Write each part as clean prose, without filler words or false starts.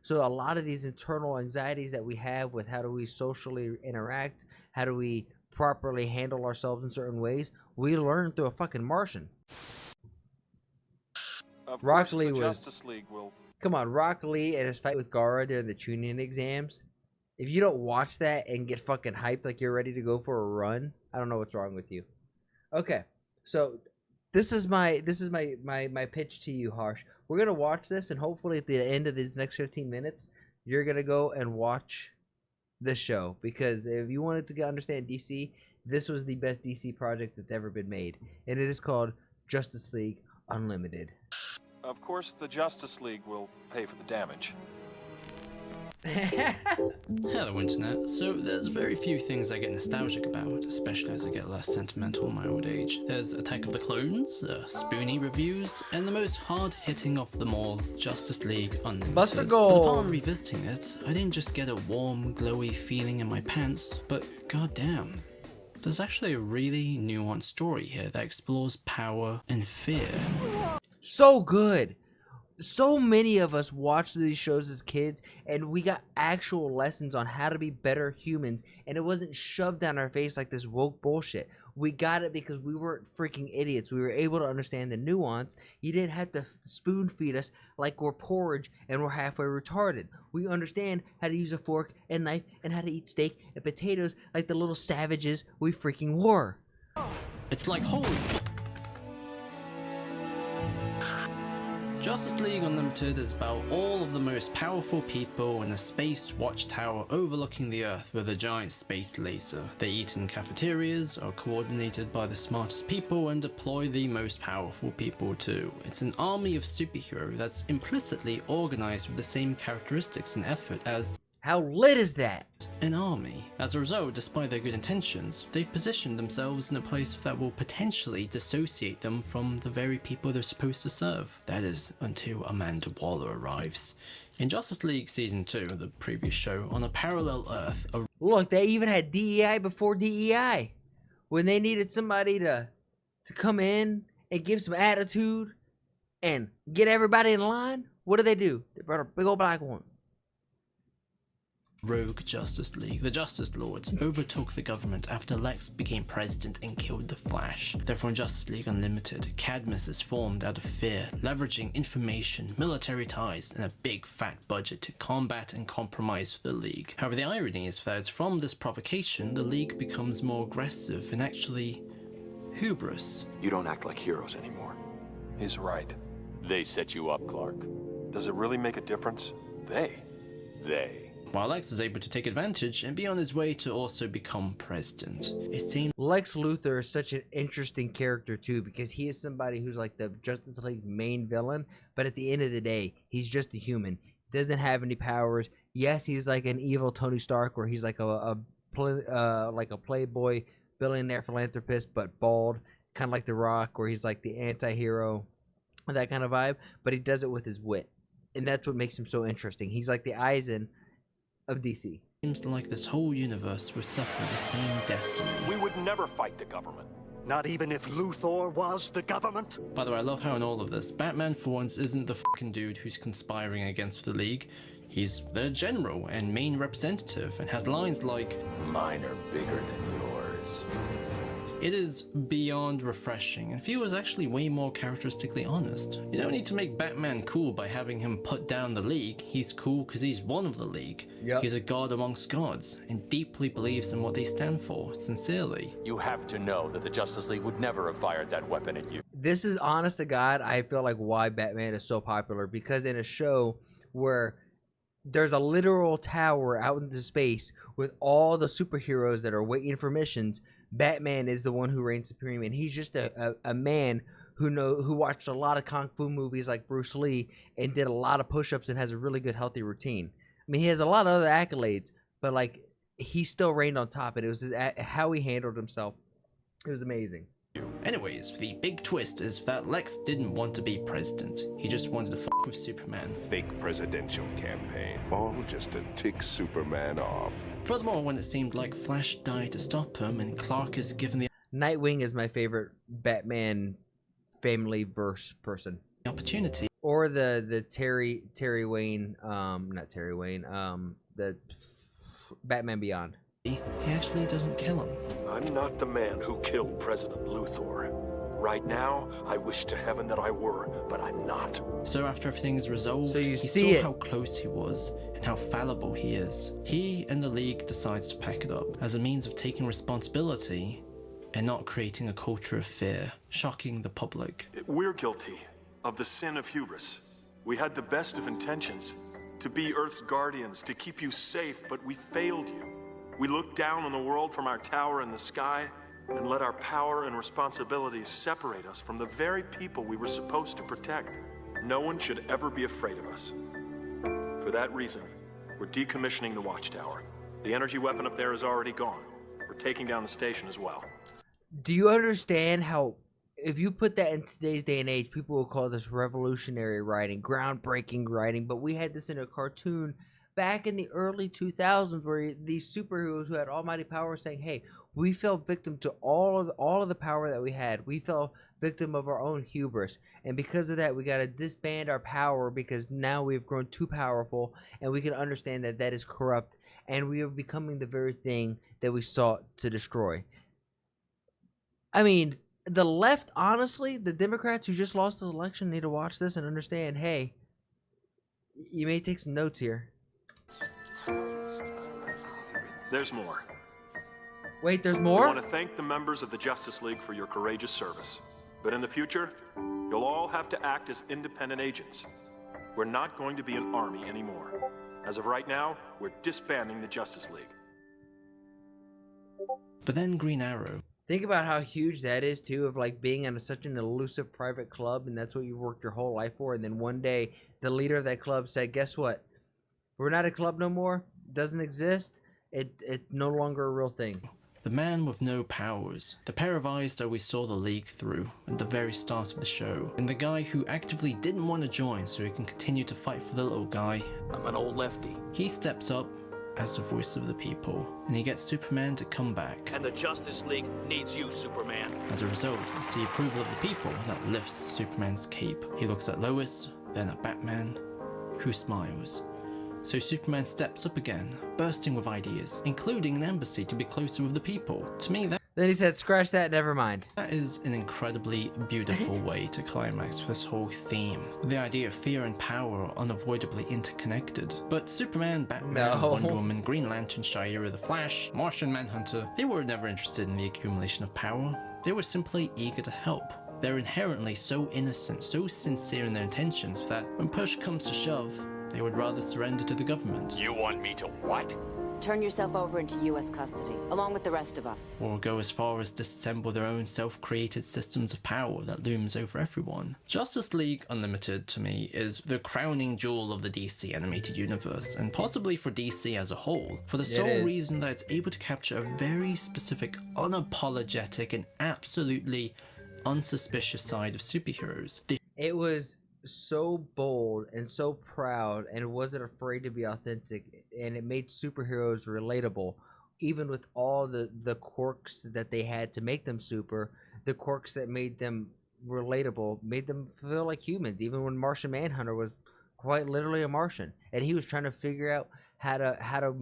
So a lot of these internal anxieties that we have with how do we socially interact, how do we properly handle ourselves in certain ways, we learn through a fucking Martian. Rock Lee was, come on, Rock Lee and his fight with Gaara during the Chunin exams. If you don't watch that and get fucking hyped like you're ready to go for a run, I don't know what's wrong with you. Okay, so this is my pitch to you, Harsh. We're gonna watch this, and hopefully at the end of these next 15 minutes, you're gonna go and watch this show, because if you wanted to understand DC, this was the best DC project that's ever been made, and it is called Justice League Unlimited. Of course, the Justice League will pay for the damage. Hello Internet. So there's very few things I get nostalgic about, especially as I get less sentimental in my old age. There's Attack of the Clones, Spoonie reviews, and the most hard-hitting of them all, Justice League Unlimited. Buster But Gold! upon revisiting it, I didn't just get a warm, glowy feeling in my pants, but goddamn, there's actually a really nuanced story here that explores power and fear. So good. So many of us watched these shows as kids, and we got actual lessons on how to be better humans, and it wasn't shoved down our face like this woke bullshit. We got it because we weren't freaking idiots. We were able to understand the nuance. You didn't have to spoon feed us like we're porridge and we're halfway retarded. We understand how to use a fork and knife and how to eat steak and potatoes like the little savages we freaking were. It's like, holy Justice League Unlimited is about all of the most powerful people in a space watchtower overlooking the Earth with a giant space laser. They eat in cafeterias, are coordinated by the smartest people, and deploy the most powerful people too. It's an army of superheroes that's implicitly organized with the same characteristics and effort as How lit is that? an army. As a result, despite their good intentions, they've positioned themselves in a place that will potentially dissociate them from the very people they're supposed to serve. That is, until Amanda Waller arrives. In Justice League Season 2, the previous show, on a parallel Earth, Look, they even had DEI before DEI. When they needed somebody to come in and give some attitude and get everybody in line, what do? They brought a big old black one. Rogue Justice League, the Justice Lords, overtook the government after Lex became president and killed the Flash. Therefore in Justice League Unlimited, Cadmus is formed out of fear, leveraging information, military ties, and a big fat budget to combat and compromise the League. However, the irony is that from this provocation, the League becomes more aggressive and actually hubris. You don't act like heroes anymore. He's right. They set you up, Clark. Does it really make a difference? They. While Lex is able to take advantage and be on his way to also become president. It seems Lex Luthor is such an interesting character too, because he is somebody who's like the Justice League's main villain, but at the end of the day, he's just a human. Doesn't have any powers. Yes, he's like an evil Tony Stark, where he's like a playboy billionaire philanthropist, but bald, kind of like The Rock, where he's like the anti-hero, that kind of vibe. But he does it with his wit, and that's what makes him so interesting. He's like the Eisen of DC. Seems like this whole universe would suffer the same destiny. We would never fight the government. Not even if Luthor was the government? By the way, I love how in all of this, Batman for once isn't the fucking dude who's conspiring against the League. He's their general and main representative and has lines like, Mine are bigger than yours. it is beyond refreshing and feels actually way more characteristically honest. You don't need to make Batman cool by having him put down the League. He's cool because he's one of the League. Yep. He's a god amongst gods and deeply believes in what they stand for, sincerely. You have to know that the Justice League would never have fired that weapon at you. This is, honest to God, I feel like why Batman is so popular, because in a show where there's a literal tower out into space with all the superheroes that are waiting for missions, Batman is the one who reigns supreme, and he's just a man who watched a lot of kung fu movies like Bruce Lee and did a lot of push-ups and has a really good healthy routine. I mean, he has a lot of other accolades, but like he still reigned on top, and it was how he handled himself. It was amazing. Anyways, the big twist is that Lex didn't want to be president. He just wanted to fuck with Superman. Fake presidential campaign, all just to tick Superman off. Furthermore, when it seemed like Flash died to stop him and Clark is given the Nightwing is my favorite Batman family verse person. opportunity, Or the Terry Wayne, not Terry Wayne, the Batman Beyond. He actually doesn't kill him. I'm not the man who killed President Luthor. Right now, I wish to heaven that I were, but I'm not. So after everything is resolved, So you he see saw it. how close he was and how fallible he is. He and the League decides to pack it up as a means of taking responsibility and not creating a culture of fear, shocking the public. We're guilty of the sin of hubris. We had the best of intentions, to be Earth's guardians, to keep you safe, but we failed you. We looked down on the world from our tower in the sky and let our power and responsibilities separate us from the very people we were supposed to protect. No one should ever be afraid of us. For that reason, we're decommissioning the watchtower. The energy weapon up there is already gone. We're taking down the station as well. Do you understand how, if you put that in today's day and age, people will call this revolutionary writing, groundbreaking writing, but we had this in a cartoon back in the early 2000s where these superheroes who had almighty power saying, hey, we fell victim to all of the power that we had. We fell victim of our own hubris. And because of that, we got to disband our power because now we've grown too powerful and we can understand that that is corrupt and we are becoming the very thing that we sought to destroy. I mean, the left, honestly, the Democrats who just lost this election need to watch this and understand, hey, you may take some notes here. There's more. Wait, there's I more? want to thank the members of the Justice League for your courageous service. But in the future, you'll all have to act as independent agents. We're not going to be an army anymore. As of right now, we're disbanding the Justice League. But then Green Arrow. Think about how huge that is, too, of like being in such an elusive private club and that's what you've worked your whole life for. And then one day, the leader of that club said, guess what? We're not a club no more. Doesn't exist. It's no longer a real thing. The man with no powers, the pair of eyes that we saw the League through at the very start of the show, and the guy who actively didn't want to join so he can continue to fight for the little guy. I'm an old lefty. He steps up as the voice of the people, and he gets Superman to come back. And the Justice League needs you, Superman. As a result, it's the approval of the people that lifts Superman's cape. He looks at Lois, then at Batman, who smiles. So Superman steps up again, bursting with ideas, including an embassy to be closer with the people. To me, Then he said, scratch that, never mind. that is an incredibly beautiful way to climax this whole theme. The idea of fear and power are unavoidably interconnected. But Superman, Batman, No. Wonder Woman, Green Lantern, Shayera the Flash, Martian Manhunter, they were never interested in the accumulation of power. They were simply eager to help. They're inherently so innocent, so sincere in their intentions that when push comes to shove, they would rather surrender to the government. You want me to what? Turn yourself over into U.S. custody, along with the rest of us. Or go as far as disassemble their own self-created systems of power that looms over everyone. Justice League Unlimited, to me, is the crowning jewel of the DC animated universe, and possibly for DC as a whole, for the sole is. reason that it's able to capture a very specific, unapologetic, and absolutely unsuspicious side of superheroes. It was so bold and so proud and wasn't afraid to be authentic, and it made superheroes relatable, even with all the quirks that they had to make them super. The quirks that made them relatable made them feel like humans, even when Martian Manhunter was quite literally a Martian and he was trying to figure out how to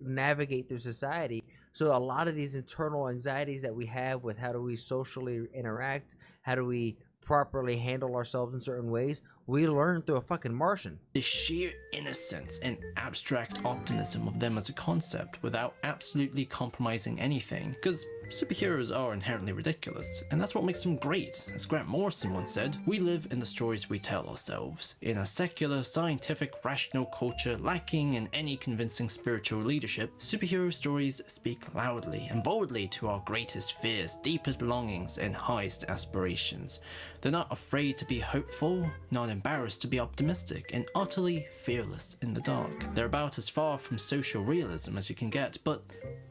navigate through society. So a lot of these internal anxieties that we have with how do we socially interact, how do we properly handle ourselves in certain ways, we learn through a fucking Martian. The sheer innocence and abstract optimism of them as a concept without absolutely compromising anything, because superheroes are inherently ridiculous, and that's what makes them great. As Grant Morrison once said, we live in the stories we tell ourselves. In a secular, scientific, rational culture lacking in any convincing spiritual leadership, superhero stories speak loudly and boldly to our greatest fears, deepest longings, and highest aspirations. They're not afraid to be hopeful, not embarrassed to be optimistic, and utterly fearless in the dark. They're about as far from social realism as you can get, but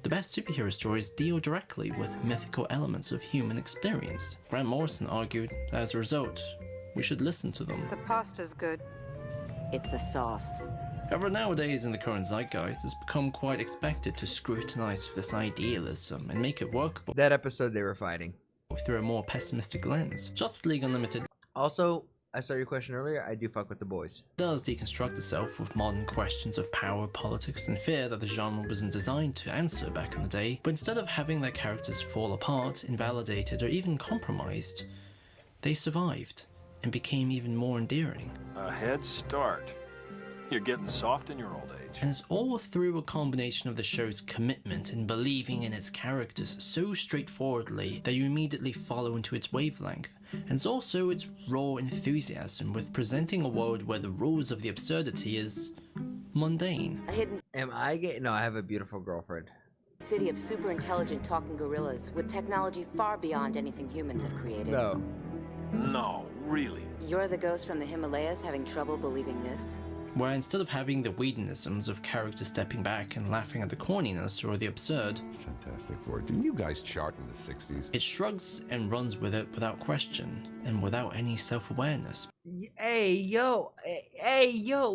the best superhero stories deal directly with mythical elements of human experience. Grant Morrison argued that as a result, we should listen to them. The pasta's good. It's the sauce. However, nowadays in the current zeitgeist, it's become quite expected to scrutinize this idealism and make it workable That episode they were fighting. through a more pessimistic lens. Justice League Unlimited. Also, I saw your question earlier. I do fuck with The Boys. It does deconstruct itself with modern questions of power, politics, and fear that the genre wasn't designed to answer back in the day, but instead of having their characters fall apart, invalidated, or even compromised, they survived and became even more endearing. A head start. You're getting soft in your old age. And it's all through a combination of the show's commitment and believing in its characters so straightforwardly that you immediately follow into its wavelength. And it's also its raw enthusiasm with presenting a world where the rules of the absurdity is mundane. A hidden Am I getting? No, I have a beautiful girlfriend. city of super intelligent talking gorillas with technology far beyond anything humans have created. No. No, really. You're the ghost from the Himalayas having trouble believing this? Where instead of having the Whedonisms of characters stepping back and laughing at the corniness or the absurd, Fantastic Four. Didn't you guys chart in the 60s? it shrugs and runs with it without question and without any self-awareness. Hey yo!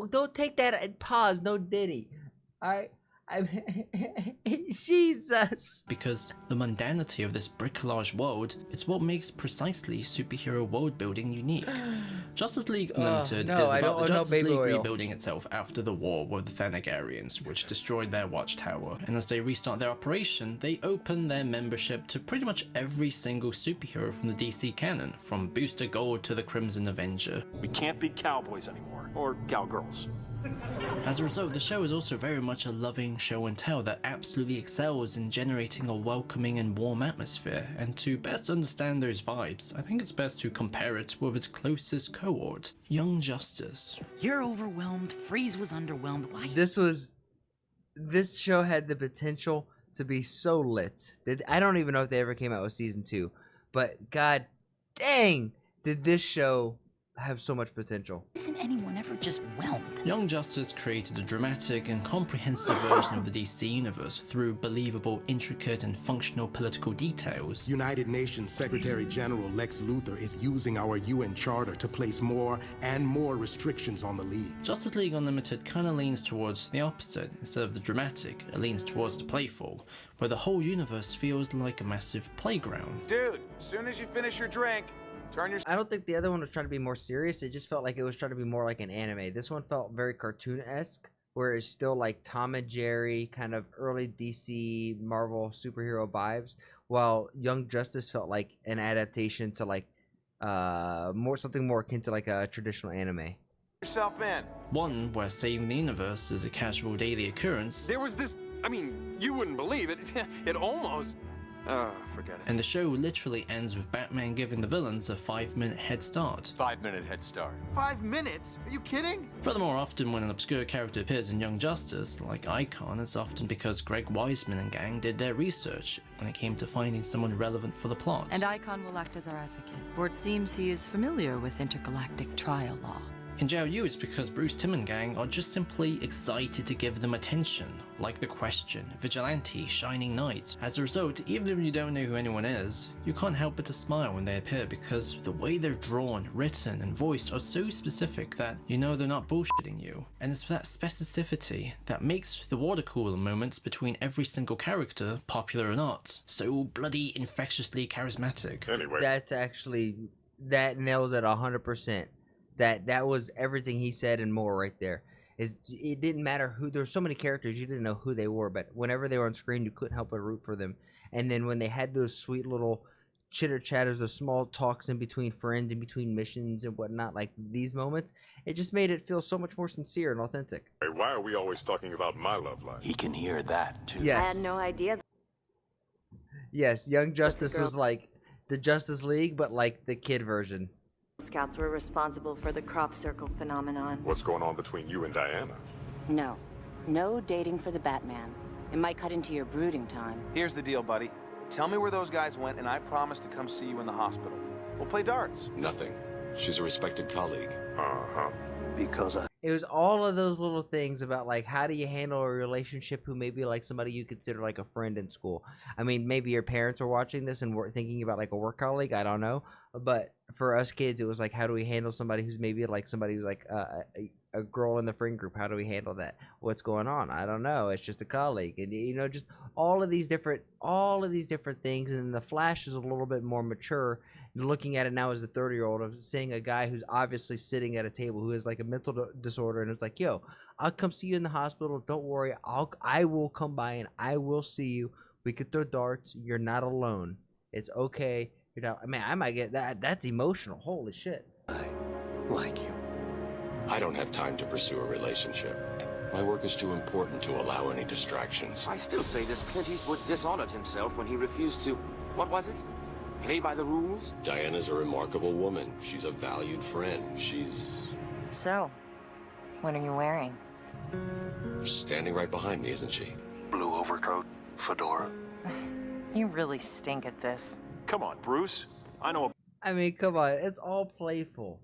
Don't take that and pause. No Diddy. All right. Jesus. Because the mundanity of this bricolage world, it's what makes precisely superhero world building unique. Justice League Unlimited no, is I about don't the know Justice baby League oil. rebuilding itself after the war with the Thanagarians, which destroyed their watchtower. And as they restart their operation, they open their membership to pretty much every single superhero from the DC canon, from Booster Gold to the Crimson Avenger. We can't be cowboys anymore. Or cowgirls. As a result, the show is also very much a loving show and tell that absolutely excels in generating a welcoming and warm atmosphere, and to best understand those vibes, I think it's best to compare it with its closest cohort, Young Justice. You're overwhelmed. Freeze was underwhelmed. Why? This show had the potential to be so lit. I don't even know if they ever came out with season 2, but god dang, did this show have so much potential. Isn't anyone ever just whelmed? Young Justice created a dramatic and comprehensive version of the DC universe through believable, intricate, and functional political details. United Nations Secretary General Lex Luthor is using our UN Charter to place more and more restrictions on the League. Justice League Unlimited kinda leans towards the opposite. Instead of the dramatic, it leans towards the playful, where the whole universe feels like a massive playground. Dude, as soon as you finish your drink, turn your... I don't think the other one was trying to be more serious. It just felt like it was trying to be more like an anime. This one felt very cartoon-esque, where it's still like Tom and Jerry, kind of early DC Marvel superhero vibes, while Young Justice felt like an adaptation to like something more akin to like a traditional anime. Yourself in. One where saving the universe is a casual daily occurrence. There was this... I mean, you wouldn't believe it. It almost... forget it. And the show literally ends with Batman giving the villains a 5-minute head start. 5-minute head start. 5 minutes? Are you kidding? Furthermore, often when an obscure character appears in Young Justice, like Icon, it's often because Greg Weisman and gang did their research when it came to finding someone relevant for the plot. And Icon will act as our advocate, for it seems he is familiar with intergalactic trial law. In JLU, it's because Bruce Timm and gang are just simply excited to give them attention, like The Question, Vigilante, Shining Knight. As a result, even if you don't know who anyone is, you can't help but to smile when they appear because the way they're drawn, written, and voiced are so specific that you know they're not bullshitting you. And it's that specificity that makes the water cooler moments between every single character, popular or not, so bloody infectiously charismatic. Anyway. That nails it 100%. That was everything he said and more right there. It didn't matter who. There were so many characters you didn't know who they were, but whenever they were on screen, you couldn't help but root for them. And then when they had those sweet little chitter chatters, those small talks in between friends, in between missions and whatnot, like these moments, it just made it feel so much more sincere and authentic. Hey, why are we always talking about my love life? He can hear that, too. Yes. I had no idea. Yes, Young Justice was like the Justice League, but like the kid version. Scouts were responsible for the crop circle phenomenon. What's going on between you and Diana? No dating for the Batman. It might cut into your brooding time. Here's the deal, buddy. Tell me where those guys went, and I promise to come see you in the hospital. We'll play darts. Nothing. She's a respected colleague. Uh-huh. Because It was all of those little things about like how do you handle a relationship who may be like somebody you consider like a friend in school. I mean, maybe your parents are watching this and we're thinking about like a work colleague. I don't know, but for us kids, it was like how do we handle somebody who's maybe like somebody who's like a girl in the friend group? How do we handle that? What's going on? I don't know. It's just a colleague, and you know, just all of these different things. And then the Flash is a little bit more mature looking at it now as a 30-year-old of seeing a guy who's obviously sitting at a table who has like a mental disorder, and it's like, yo, I'll come see you in the hospital. Don't worry, I will come by and I will see you. We could throw darts. You're not alone. It's okay. You're not. I mean, I might get that. That's emotional. Holy shit. I like you. I don't have time to pursue a relationship. My work is too important to allow any distractions. I still say this Clint Eastwood dishonored himself when he refused to, what was it? Play by the rules? Diana's a remarkable woman. She's a valued friend. She's... So, what are you wearing? standing right behind me, isn't she? Blue overcoat, fedora. You really stink at this. Come on, Bruce. I know. I mean, come on. It's all playful.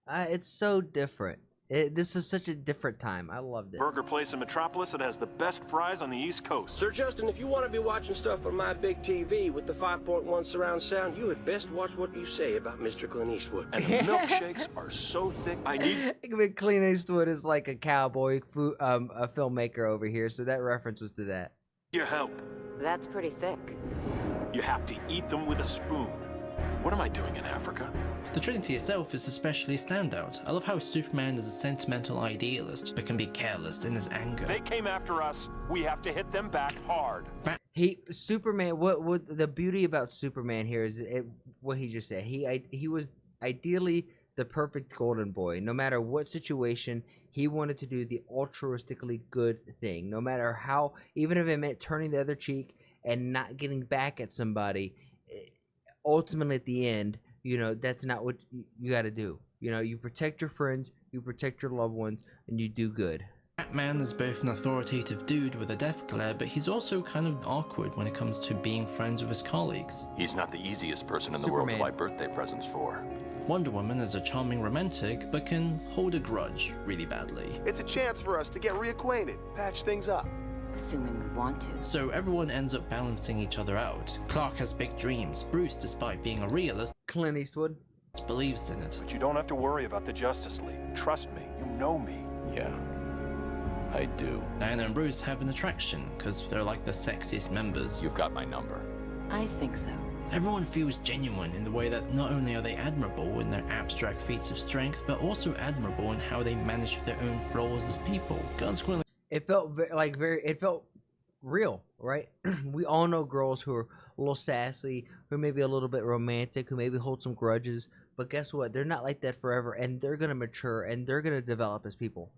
It's so different. This is such a different time. I loved it. Burger place in Metropolis that has the best fries on the East Coast. Sir Justin, if you want to be watching stuff on my big TV with the 5.1 surround sound, you had best watch what you say about Mr. Clint Eastwood. And the milkshakes are so thick, I need... Clint Eastwood is like a cowboy a filmmaker over here, so that reference was to that. Your help. That's pretty thick. You have to eat them with a spoon. What am I doing in Africa? The Trinity itself is especially a standout. I love how Superman is a sentimental idealist, but can be careless in his anger. They came after us. We have to hit them back hard. Superman. What the beauty about Superman here is what he just said. He was ideally the perfect golden boy. No matter what situation, he wanted to do the altruistically good thing. No matter how, even if it meant turning the other cheek and not getting back at somebody. Ultimately, at the end, you know, that's not what you got to do. You know, you protect your friends, you protect your loved ones, and you do good. Batman is both an authoritative dude with a death glare, but he's also kind of awkward when it comes to being friends with his colleagues. He's not the easiest person in the world to buy birthday presents for. Wonder Woman is a charming romantic, but can hold a grudge really badly. It's a chance for us to get reacquainted, patch things up. Assuming we want to. So everyone ends up balancing each other out. Clark has big dreams. Bruce, despite being a realist, Clint Eastwood, believes in it. But you don't have to worry about the Justice League. Trust me, you know me. Yeah, I do. Diana and Bruce have an attraction, because they're like the sexiest members. You've got my number. I think so. Everyone feels genuine in the way that not only are they admirable in their abstract feats of strength, but also admirable in how they manage their own flaws as people. Consequently, it felt it felt real, right? We all know girls who are a little sassy, who may be a little bit romantic, who maybe hold some grudges, but guess what? They're not like that forever, and they're gonna mature and they're gonna develop as people.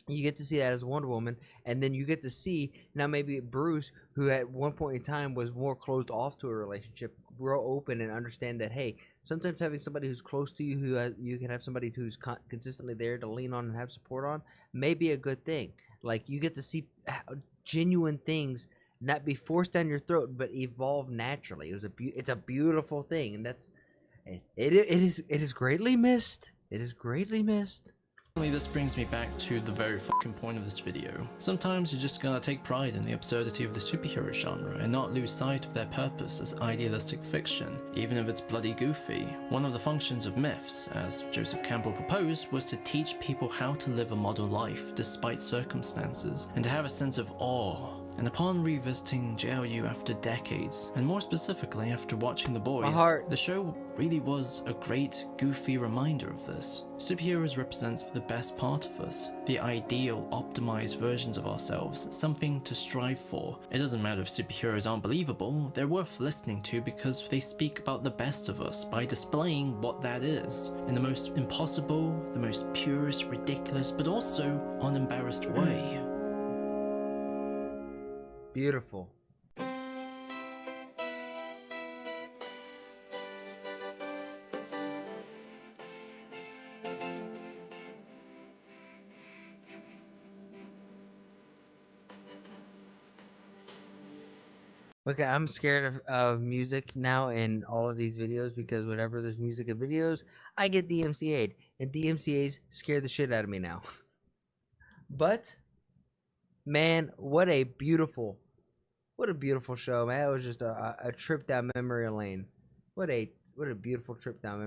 You get to see that as Wonder Woman, and then you get to see now maybe Bruce, who at one point in time was more closed off to a relationship, grow open and understand that, hey, sometimes having somebody who's close to you, you can have somebody who's consistently there to lean on and have support on, may be a good thing. Like, you get to see genuine things not be forced down your throat, but evolve naturally. It's a beautiful thing, and it is greatly missed. It is greatly missed. This brings me back to the very fucking point of this video. Sometimes you just gotta take pride in the absurdity of the superhero genre and not lose sight of their purpose as idealistic fiction, even if it's bloody goofy. One of the functions of myths, as Joseph Campbell proposed, was to teach people how to live a model life despite circumstances, and to have a sense of awe. And upon revisiting JLU after decades, and more specifically after watching The Boys, the show really was a great, goofy reminder of this. Superheroes represent the best part of us, the ideal, optimized versions of ourselves, something to strive for. It doesn't matter if superheroes aren't believable, they're worth listening to because they speak about the best of us by displaying what that is, in the most impossible, the most purest, ridiculous, but also unembarrassed way. Beautiful. Okay, I'm scared of music now in all of these videos because whenever there's music in videos, I get DMCA'd, and DMCA's scare the shit out of me now. But man, what a beautiful show, man. It was just a trip down memory lane. What a beautiful trip down memory